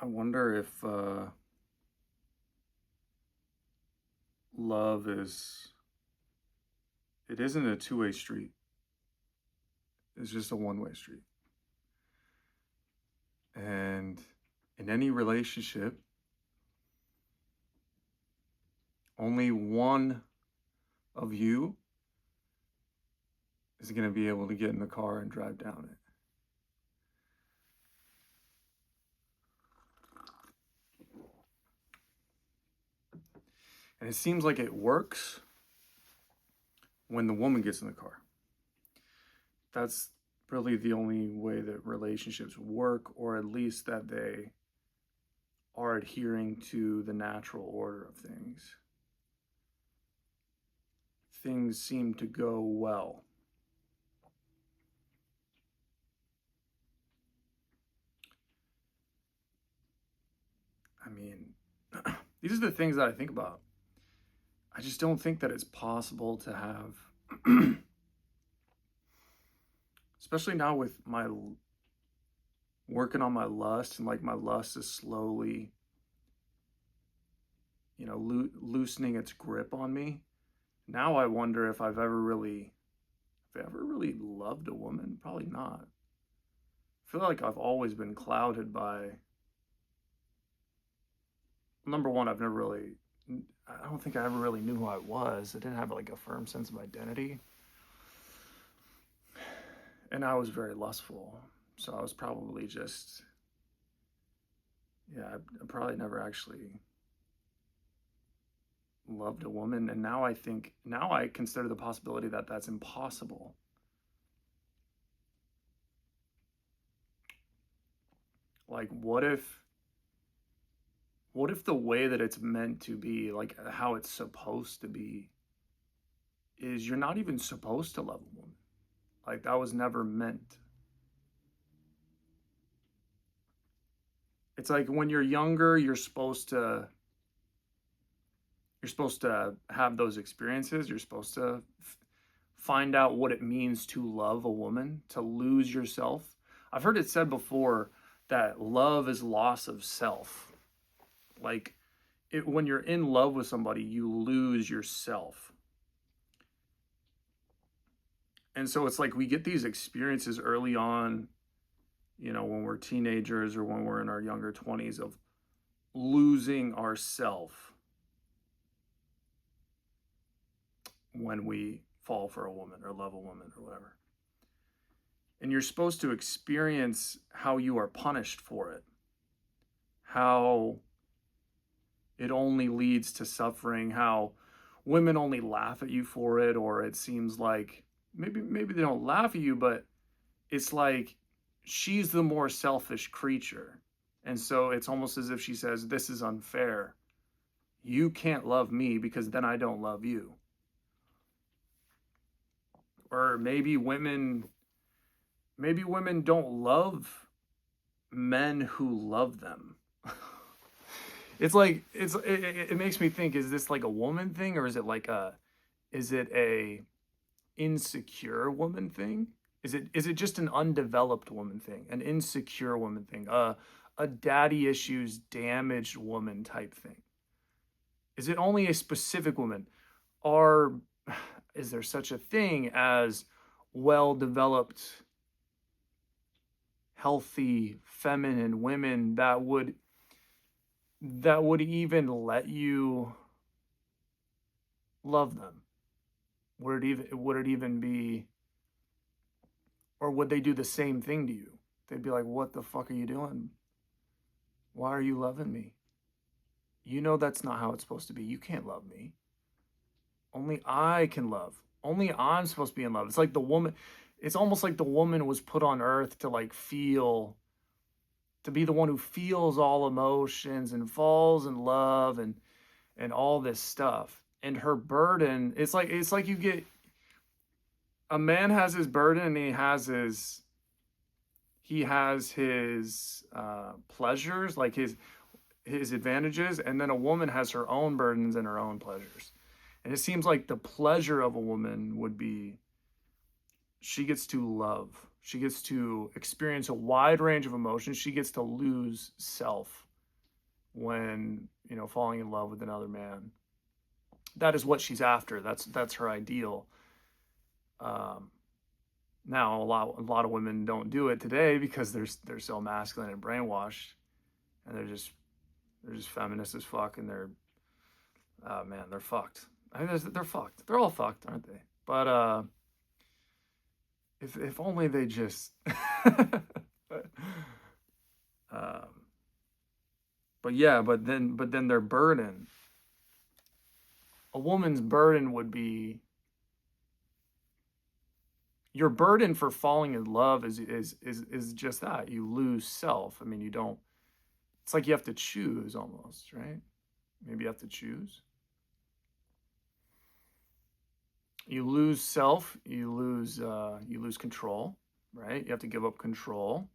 I wonder if love it isn't a two-way street. It's just a one-way street. And in any relationship, only one of you is going to be able to get in the car and drive down it. And it seems like it works when the woman gets in the car. That's really the only way that relationships work, or at least that they are adhering to the natural order of things. Things seem to go well. I mean, these are the things that I think about. I just don't think that it's possible to have, especially now with my working on my lust, and like my lust is slowly, loosening its grip on me. Now I wonder if if I ever really loved a woman. Probably not. I feel like I've always been clouded by, number one, I don't think I ever really knew who I was. I didn't have like a firm sense of identity. And I was very lustful. So I was probably just, I probably never actually loved a woman. And now I consider the possibility that that's impossible. Like, what if the way that it's meant to be, like how it's supposed to be, is you're not even supposed to love a woman? Like, that was never meant. It's like when you're younger, you're supposed to have those experiences. You're supposed to find out what it means to love a woman, to lose yourself. I've heard it said before that love is loss of self. Like, when you're in love with somebody, you lose yourself. And so it's like we get these experiences early on, when we're teenagers or when we're in our younger 20s, of losing ourself when we fall for a woman or love a woman or whatever. And you're supposed to experience how you are punished for it, how it only leads to suffering, how women only laugh at you for it, or it seems like maybe they don't laugh at you, but it's like she's the more selfish creature. And so it's almost as if she says, this is unfair. You can't love me because then I don't love you. Or maybe women don't love men who love them. It makes me think, is this like a woman thing, or is it a insecure woman thing? Is it just an undeveloped woman thing, an insecure woman thing, a daddy issues damaged woman type thing? Is it only a specific woman? Or is there such a thing as well-developed, healthy, feminine women that would even let you love them? Would it even be, or would they do the same thing to you? They'd be like, what the fuck are you doing? Why are you loving me? You know that's not how it's supposed to be. You can't love me. Only I can love. Only I'm supposed to be in love. It's like the woman, it's almost like the woman was put on earth to to be the one who feels all emotions and falls in love and all this stuff. And her burden, it's like you get, a man has his burden and he has his pleasures, like his advantages, and then a woman has her own burdens and her own pleasures. And it seems like the pleasure of a woman would be, she gets to love. She gets to experience a wide range of emotions. She gets to lose self. when, falling in love with another man. That is what she's after. That's her ideal. Um, Now a lot of women don't do it today because they're so masculine and brainwashed, and they're just feminist as fuck, and man, they're fucked. I mean, they're fucked. They're all fucked, aren't they? But if only they just. um, but yeah, but then their burden. A woman's burden would be, your burden for falling in love is just that. You lose self. I mean, you don't. It's like you have to choose almost, right? Maybe you have to choose. You lose self. You lose control, right? You have to give up control.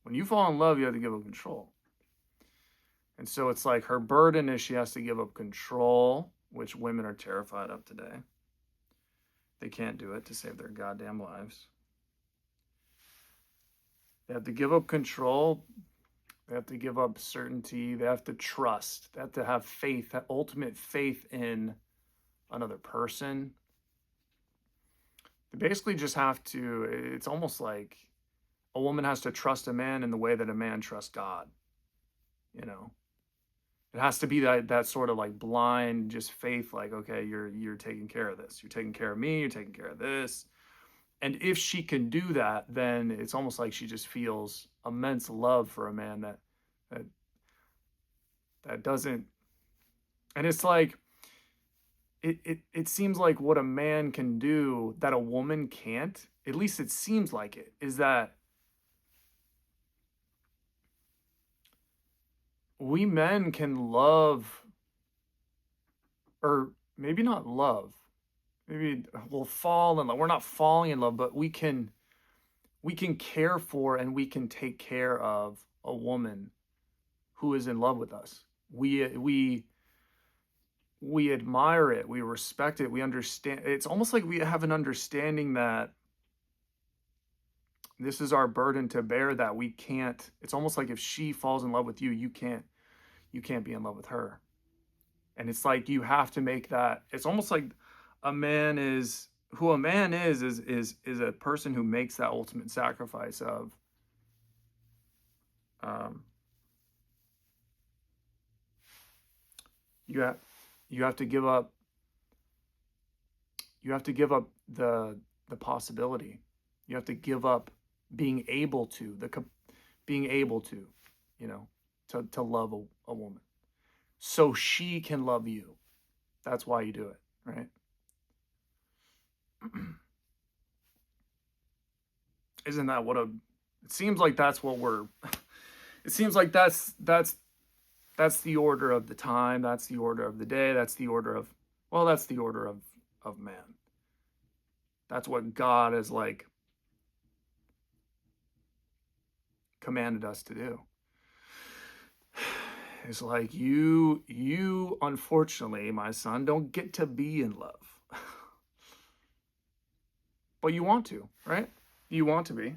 When you fall in love, you have to give up control. And so it's like her burden is she has to give up control, which women are terrified of today. They can't do it to save their goddamn lives. They have to give up control. They have to give up certainty. They have to trust. They have to have faith, that ultimate faith in another person. They basically just have to, it's almost like a woman has to trust a man in the way that a man trusts God. It has to be that sort of like blind, just faith, like, okay, you're taking care of this. You're taking care of me. You're taking care of this. And if she can do that, then it's almost like she just feels immense love for a man that doesn't. And it's like, it seems like what a man can do that a woman can't, at least it seems like it, is that we men can love, or maybe not love, maybe we'll fall in love. We're not falling in love, but we can care for and we can take care of a woman who is in love with us. We admire it, we respect it, we understand. It's almost like we have an understanding that this is our burden to bear, that we can't. It's almost like if she falls in love with you, you can't be in love with her. And it's like you have to make that. It's almost like a man is a person who makes that ultimate sacrifice of you have to give up the possibility. You have to give up being able to to love a woman so she can love you. That's why you do it, right? Isn't that what it seems like that's what it seems like that's the order of the time, that's the order of the day, that's the order of man. That's what God has like commanded us to do. It's like you unfortunately, my son, don't get to be in love. But you want to, right? You want to be.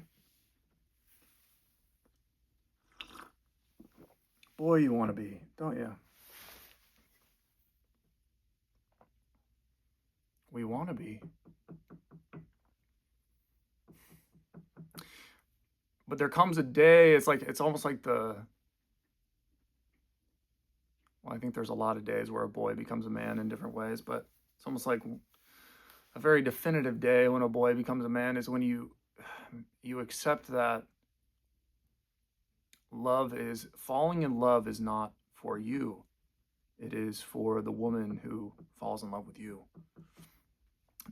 Boy, you want to be, don't you? We want to be. But there comes a day, it's almost like I think there's a lot of days where a boy becomes a man in different ways, but it's almost like a very definitive day when a boy becomes a man is when you accept that falling in love is not for you. It is for the woman who falls in love with you.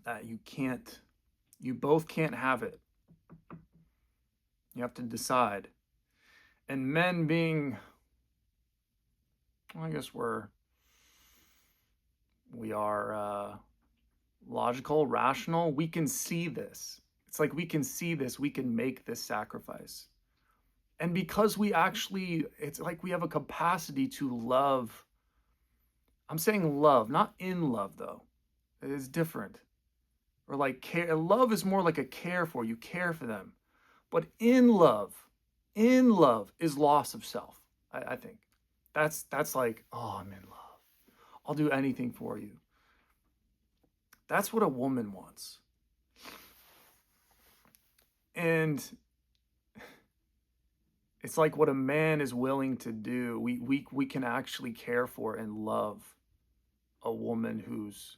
That you both can't have it. You have to decide. And men being, I guess we are logical, rational. We can see this. It's like we can see this. We can make this sacrifice. And because it's like we have a capacity to love. I'm saying love, not in love though. It is different. Or like care. Love is more like a care for. You care for them. But in love is loss of self, I think. That's like, oh, I'm in love. I'll do anything for you. That's what a woman wants. And it's like what a man is willing to do. We can actually care for and love a woman who's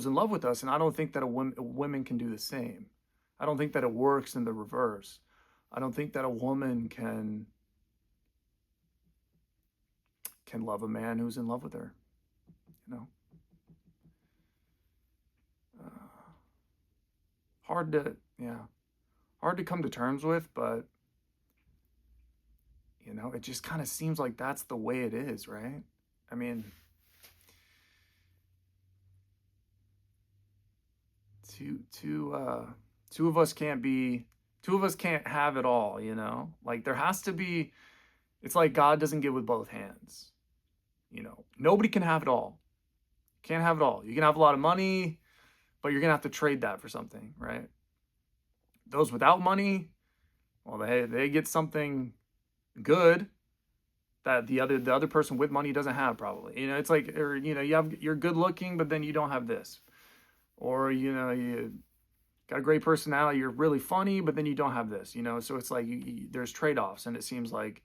in love with us. And I don't think that women can do the same. I don't think that it works in the reverse. I don't think that a woman can love a man who's in love with her. You know, hard to hard to come to terms with, but it just kind of seems like that's the way it is, right? I mean, two of us can't have it all, like there has to be. It's like God doesn't give with both hands. Nobody can have it all. Can't have it all. You can have a lot of money, but you're gonna have to trade that for something, right? Those without money, well, they get something good that the other person with money doesn't have, probably. It's like, or you're good looking, but then you don't have this, or you got a great personality, you're really funny, but then you don't have this. So it's like there's trade-offs, and it seems like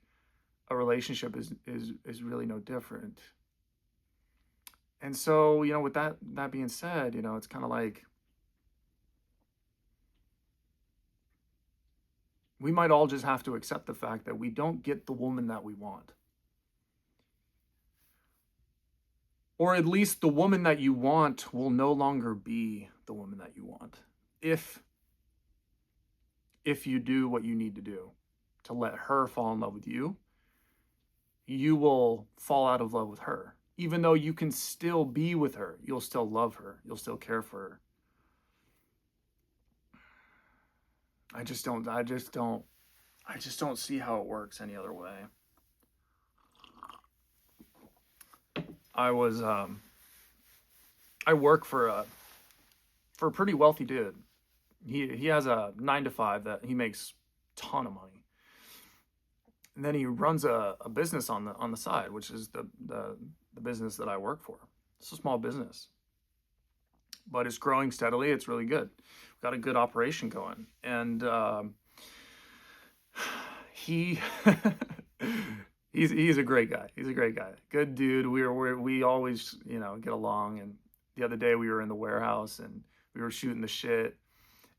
a relationship is really no different. And so, with that being said, it's kind of like we might all just have to accept the fact that we don't get the woman that we want. Or at least the woman that you want will no longer be the woman that you want. If you do what you need to do to let her fall in love with you, you will fall out of love with her. Even though you can still be with her, you'll still love her, you'll still care for her. I just don't see how it works any other way. I work for a pretty wealthy dude. He has a 9 to 5 that he makes a ton of money. And then he runs a business on the side, which is the business that I work for. It's a small business, but it's growing steadily. It's really good. We've got a good operation going, and he's a great guy. He's a great guy, good dude. We always get along. And the other day we were in the warehouse and we were shooting the shit,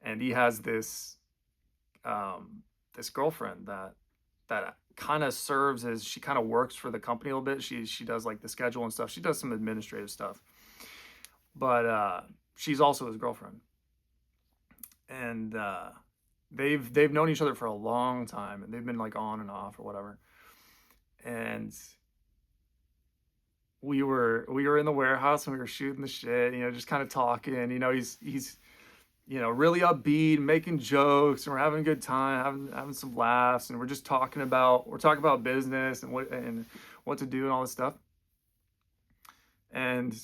and he has this girlfriend that kind of serves as, she kind of works for the company a little bit. She does like the schedule and stuff. She does some administrative stuff, but she's also his girlfriend. And they've known each other for a long time, and they've been like on and off or whatever. And we were in the warehouse and we were shooting the shit, just kind of talking. He's really upbeat, making jokes, and we're having a good time, having some laughs, and we're talking about business and what to do and all this stuff. And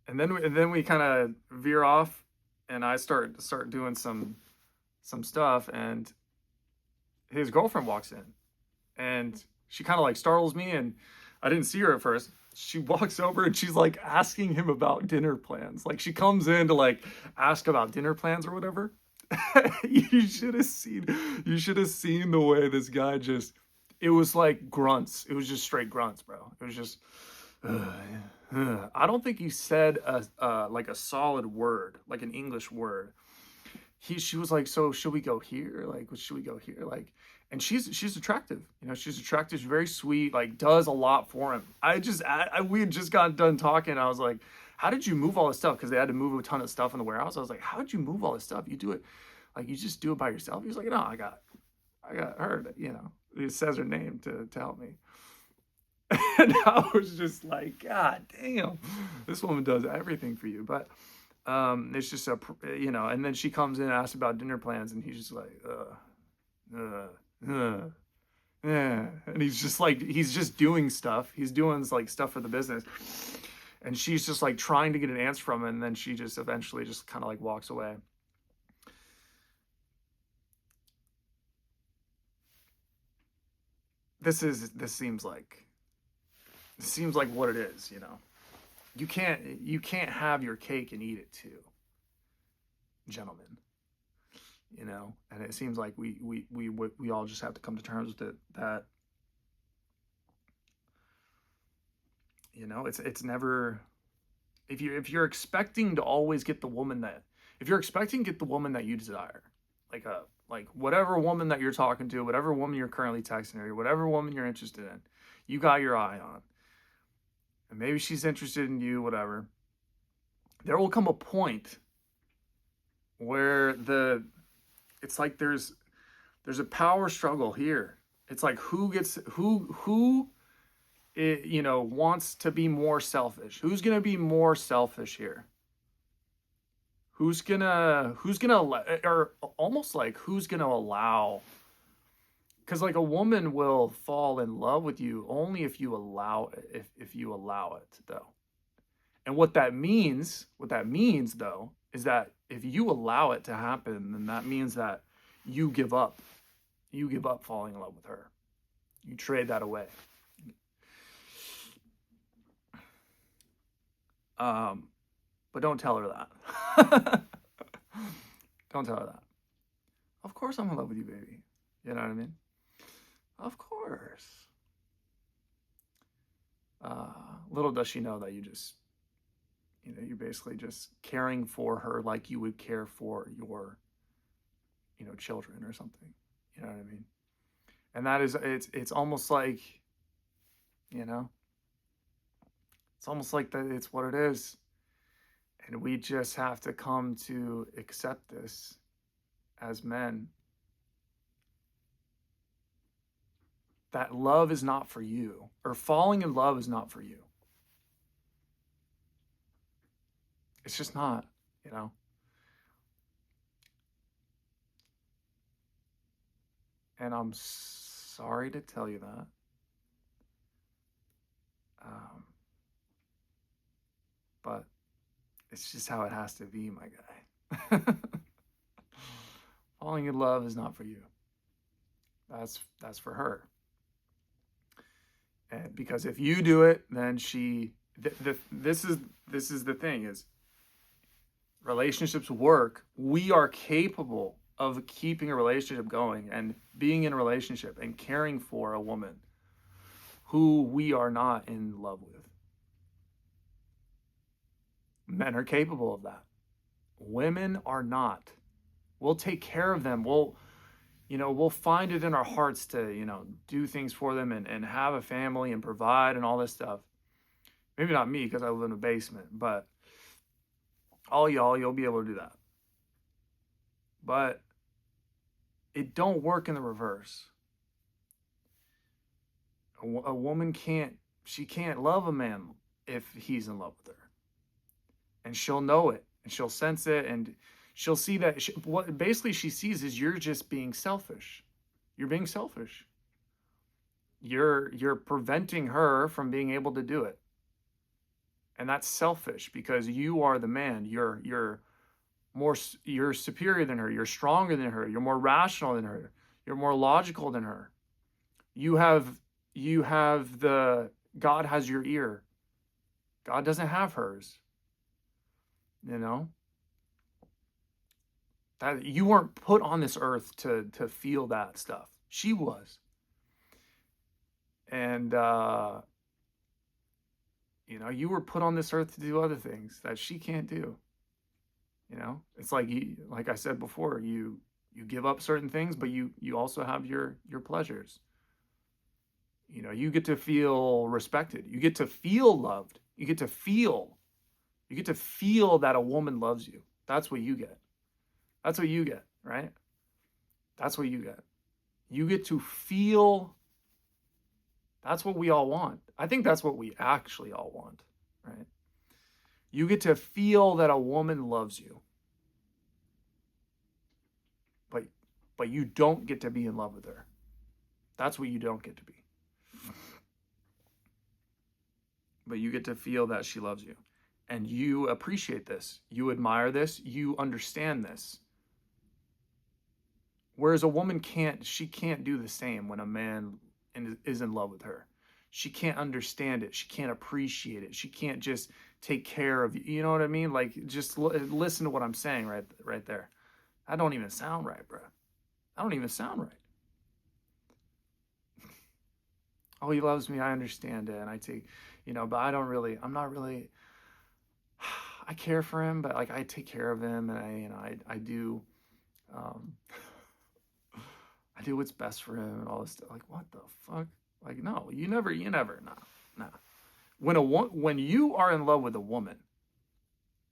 then we kind of veer off, and I start doing some stuff, and his girlfriend walks in, and she kind of like startles me, and I didn't see her at first. She walks over and she's like asking him about dinner plans. Like, she comes in to like ask about dinner plans or whatever. You should have seen the way this guy it was like grunts. It was just straight grunts, bro. It was just I don't think he said like a solid word, like an English word. She was like, so should we go here? Like, should we go here? Like, and she's attractive. She's attractive. She's very sweet. Like, does a lot for him. We had just gotten done talking. I was like, how did you move all this stuff? Because they had to move a ton of stuff in the warehouse. I was like, how did you move all this stuff? You do it, like, you just do it by yourself? He was like, no, I got her. It says her name to help me. And I was just like, God damn, this woman does everything for you. But it's just and then she comes in and asks about dinner plans, and he's just like, yeah. And he's just doing stuff. He's doing like stuff for the business, and she's just like trying to get an answer from him, and then she just eventually just kind of like walks away. this seems like what it is, you know. You can't have your cake and eat it too, gentlemen. You know, and it seems like we all just have to come to terms with it, that, you know, it's never, if you're expecting to always get the woman that, if you're expecting to get the woman that you desire, like whatever woman that you're talking to, whatever woman you're currently texting, or whatever woman you're interested in, you got your eye on, and maybe she's interested in you, whatever, there will come a point where it's like there's a power struggle here. It's like who you know, wants to be more selfish. Who's gonna be more selfish here? Who's gonna or almost like who's gonna allow? Because like a woman will fall in love with you only if you allow it, if you allow it, though. And what that means though, is that if you allow it to happen, then that means that you give up falling in love with her. You trade that away. But don't tell her that. Don't tell her that. Of course I'm in love with you, baby. You know what I mean? Of course. Little does she know that you're basically just caring for her like you would care for your, you know, children or something. You know what I mean? And that is, it's almost like, you know, it's almost like that. It's what it is. And we just have to come to accept this as men. That love is not for you, or falling in love is not for you. It's just not, you know. And I'm sorry to tell you that. But it's just how it has to be, my guy. Falling in love is not for you. That's for her. And because if you do it, then this is the thing, is relationships work. We are capable of keeping a relationship going and being in a relationship and caring for a woman who we are not in love with. Men are capable of that. Women are not. We'll take care of them. We'll find it in our hearts to, you know, do things for them and have a family and provide and all this stuff. Maybe not me, because I live in a basement, but all y'all, you'll be able to do that. But it don't work in the reverse. A woman can't love a man if he's in love with her. And she'll know it, and she'll sense it, and she'll see that what basically she sees is you're just being selfish. You're being selfish. You're preventing her from being able to do it. And that's selfish, because you are the man. You're superior than her. You're stronger than her. You're more rational than her. You're more logical than her. You have God has your ear. God doesn't have hers. You know? That you weren't put on this earth to feel that stuff. She was. And you know, you were put on this earth to do other things that she can't do. You know? It's like like I said before, you give up certain things, but you also have your pleasures. You know, you get to feel respected. You get to feel loved. You get to feel that a woman loves you. That's what you get. That's what you get, right? That's what you get. You get to feel. That's what we all want. I think that's what we actually all want, right? You get to feel that a woman loves you. But you don't get to be in love with her. That's what you don't get to be. But you get to feel that she loves you. And you appreciate this. You admire this. You understand this. Whereas a woman can't do the same when a man, and is in love with her. She can't understand it. She can't appreciate it. She can't just take care of you. You know what I mean? Like, just listen to what I'm saying right there. I don't even sound right, bro. I don't even sound right. Oh, he loves me. I understand it. And I take, but I'm not really, I care for him, but like I take care of him, and I do, um, I do what's best for him and all this stuff. Like, what the fuck? Like, no, you never, nah. When you are in love with a woman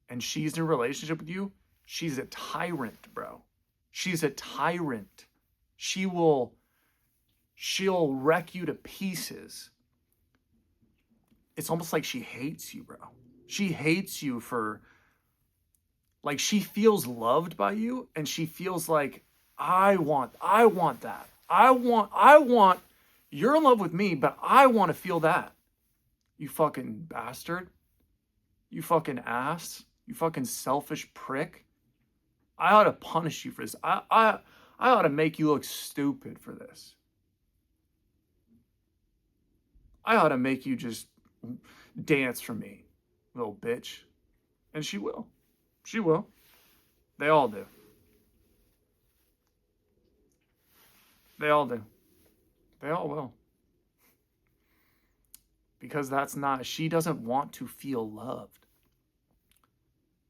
and she's in a relationship with you, she's a tyrant, bro. She's a tyrant. She'll wreck you to pieces. It's almost like she hates you, bro. She hates you for, like, she feels loved by you, and she feels like, I want that. I want, you're in love with me, but I want to feel that. You fucking bastard. You fucking ass. You fucking selfish prick. I ought to punish you for this. I ought to make you look stupid for this. I ought to make you just dance for me, little bitch. And she will. She will. They all do. They all do. They all will. Because she doesn't want to feel loved.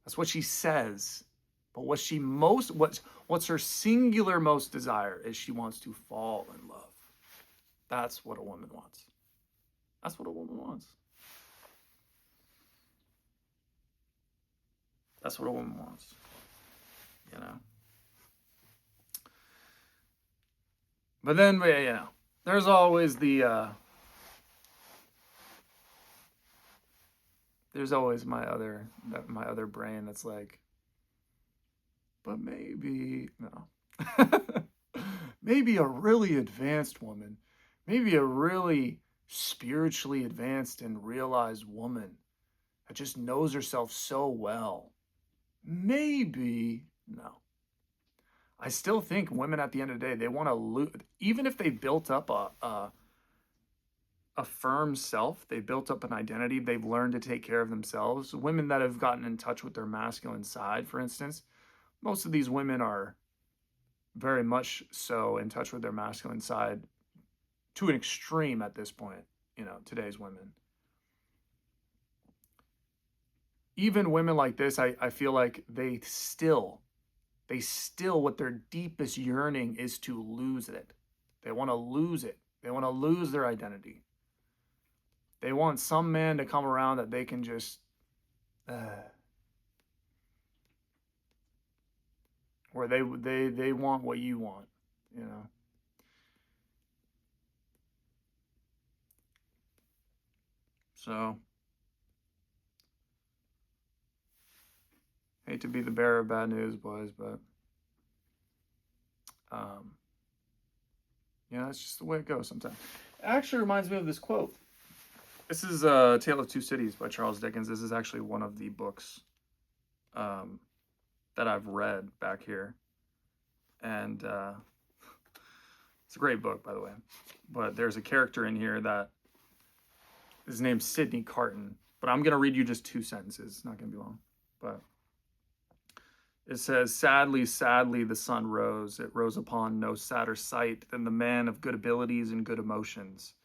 That's what she says. But what's her singular most desire is she wants to fall in love. That's what a woman wants. That's what a woman wants. That's what a woman wants. But then, there's always there's always my other brain that's like, but maybe, no. Maybe a really advanced woman, maybe a really spiritually advanced and realized woman that just knows herself so well. Maybe, no. I still think women at the end of the day, they want to lose, even if they built up a firm self, they built up an identity, they've learned to take care of themselves. Women that have gotten in touch with their masculine side, for instance, most of these women are very much so in touch with their masculine side to an extreme at this point, today's women. Even women like this, I feel like they still, what their deepest yearning is to lose it. They want to lose it. They want to lose their identity. They want some man to come around that they can just, or they want what you want, So, hate to be the bearer of bad news, boys, but that's just the way it goes sometimes. It actually reminds me of this quote. This is A Tale of Two Cities by Charles Dickens. This is actually one of the books that I've read back here. And it's a great book, by the way. But there's a character in here that is named Sidney Carton. But I'm going to read you just 2 sentences. It's not going to be long. But it says, sadly, sadly, the sun rose. It rose upon no sadder sight than the man of good abilities and good emotions,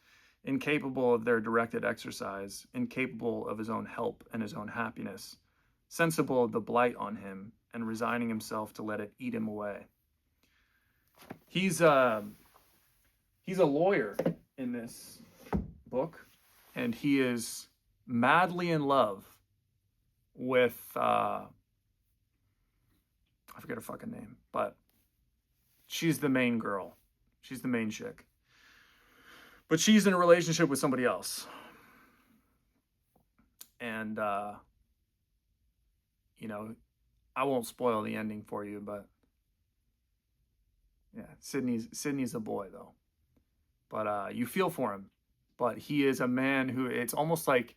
incapable of their directed exercise, incapable of his own help and his own happiness, sensible of the blight on him, and resigning himself to let it eat him away. He's a lawyer in this book, and he is madly in love with I forget her fucking name, but she's the main girl. She's the main chick. But she's in a relationship with somebody else. And, I won't spoil the ending for you, but yeah, Sydney's a boy, though. But you feel for him. But he is a man who, it's almost like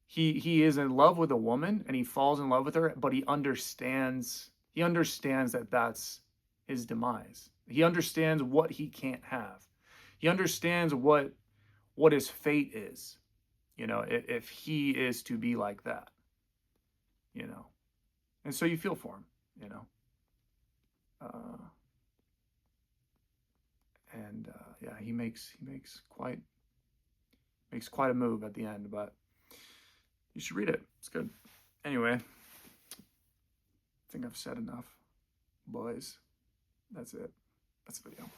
he is in love with a woman, and he falls in love with her, but he understands that that's his demise. He understands what he can't have. He understands what his fate is, you know, if he is to be like that, you know. And so you feel for him, you know. Yeah, he makes quite a move at the end, but you should read it. It's good. Anyway, I think I've said enough, boys. That's it. That's the video.